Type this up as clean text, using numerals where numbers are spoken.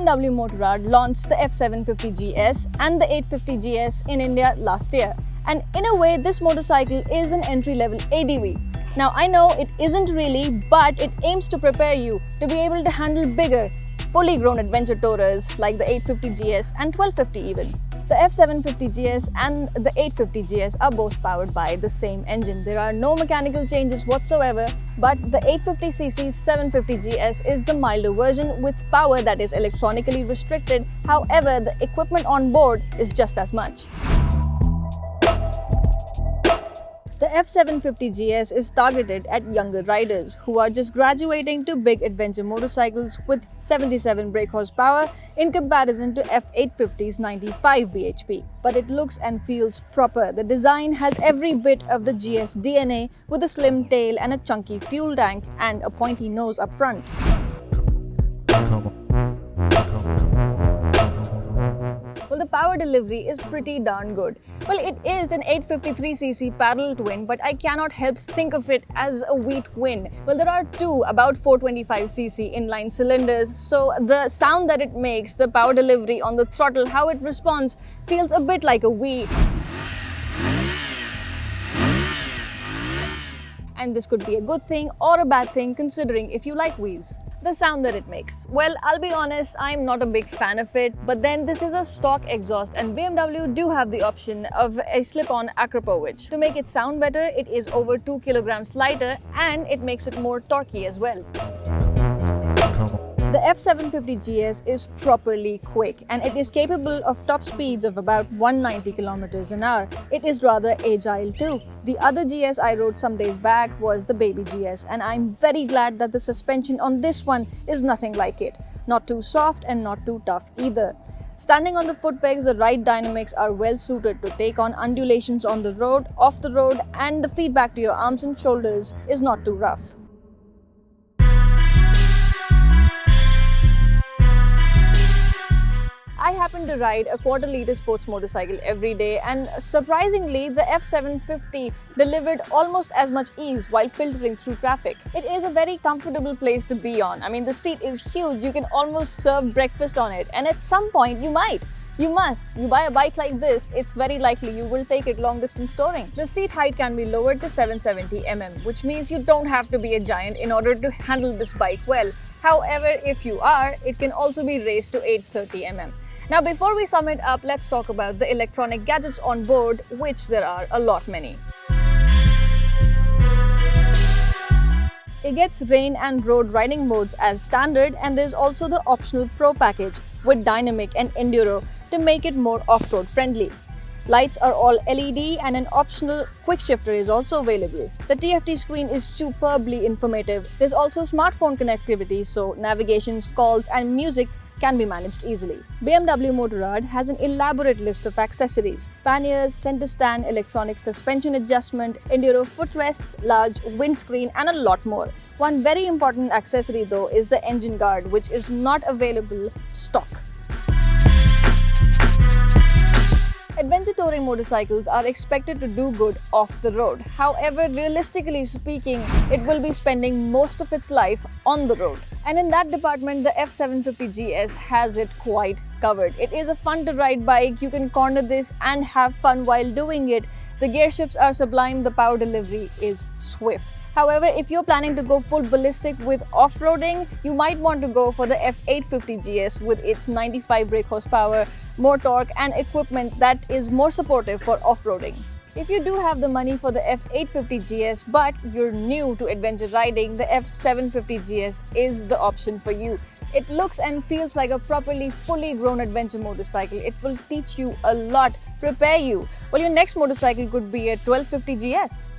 BMW Motorrad launched the F750 GS and the 850 GS in India last year. And in a way, this motorcycle is an entry-level ADV. Now, I know it isn't really, but it aims to prepare you to be able to handle bigger, fully grown adventure tourers like the 850 GS and 1250 even. The F750 GS and the 850 GS are both powered by the same engine. There are no mechanical changes whatsoever, but the 850cc 750 GS is the milder version with power that is electronically restricted. However, the equipment on board is just as much. The F750 GS is targeted at younger riders who are just graduating to big adventure motorcycles with 77 brake horsepower in comparison to F850's 95 bhp. But it looks and feels proper. The design has every bit of the GS DNA with a slim tail and a chunky fuel tank and a pointy nose up front. Well, the power delivery is pretty darn good. Well, it is an 853cc parallel twin, but I cannot help think of it as a wheat twin. Well, there are two about 425cc inline cylinders, so the sound that it makes, the power delivery on the throttle, how it responds, feels a bit like a V. And this could be a good thing or a bad thing considering if you like V's. The sound that it makes. Well, I'll be honest, I'm not a big fan of it, but then this is a stock exhaust and BMW do have the option of a slip-on Akrapovic. To make it sound better, it is over 2 kilograms lighter and it makes it more torquey as well. The F750 GS is properly quick and it is capable of top speeds of about 190 kilometers an hour. It is rather agile too. The other GS I rode some days back was the Baby GS and I'm very glad that the suspension on this one is nothing like it. Not too soft and not too tough either. Standing on the foot pegs, the ride dynamics are well suited to take on undulations on the road, off the road, and the feedback to your arms and shoulders is not too rough. I happen to ride a quarter-litre sports motorcycle every day and surprisingly, the F750 delivered almost as much ease while filtering through traffic. It is a very comfortable place to be on. I mean, the seat is huge, you can almost serve breakfast on it, and at some point you might. You must. You buy a bike like this, it's very likely you will take it long-distance touring. The seat height can be lowered to 770 mm, which means you don't have to be a giant in order to handle this bike well. However, if you are, it can also be raised to 830 mm. Now, before we sum it up, let's talk about the electronic gadgets on board, which there are a lot many. It gets rain and road riding modes as standard, and there's also the optional Pro package with dynamic and enduro to make it more off-road friendly. Lights are all LED and an optional quick shifter is also available. The TFT screen is superbly informative. There's also smartphone connectivity, so navigations, calls and music can be managed easily. BMW Motorrad has an elaborate list of accessories: panniers, center stand, electronic suspension adjustment, enduro footrests, large windscreen and a lot more. One very important accessory though is the engine guard, which is not available stock. Adventure touring motorcycles are expected to do good off the road. However, realistically speaking, it will be spending most of its life on the road. And in that department, the F750 GS has it quite covered. It is a fun to ride bike, you can corner this and have fun while doing it. The gear shifts are sublime, the power delivery is swift. However, if you're planning to go full ballistic with off-roading, you might want to go for the F850 GS with its 95 brake horsepower, more torque and equipment that is more supportive for off-roading. If you do have the money for the F850 GS but you're new to adventure riding, the F750 GS is the option for you. It looks and feels like a properly fully grown adventure motorcycle. It will teach you a lot, prepare you. Well, your next motorcycle could be a 1250 GS.